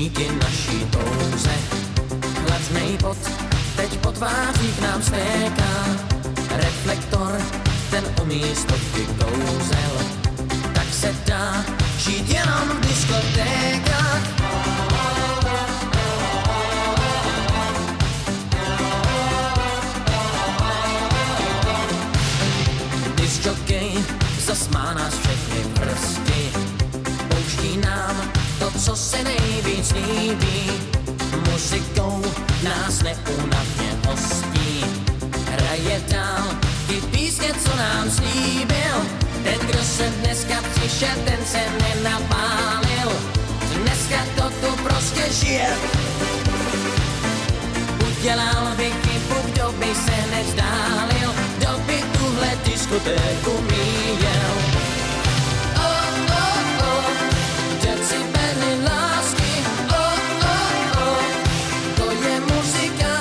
díky naší touze. Chladnej pot teď po tvářích nám stéká, reflektor, ten umí stovky kouzel. Tak se dá žít jenom v diskotékách. Discjockey zas má nás všechny prsty, pouští nám to, co se nejvíc líbí. Muzikou nás neúnavně hostí, hraje dál ty písně, co nám slíbil. Ten, kdo se dneska přišel, ten se nenapálil. Dneska to tu prostě žije. Udělal bych chybu, kdo by se nevzdálil, kdo by tuhle diskotéku míjel. Oh, oh, oh, decibely lásky. Oh, oh, oh, to je muzika.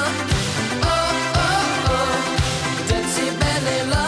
Oh, oh, oh, decibely lásky.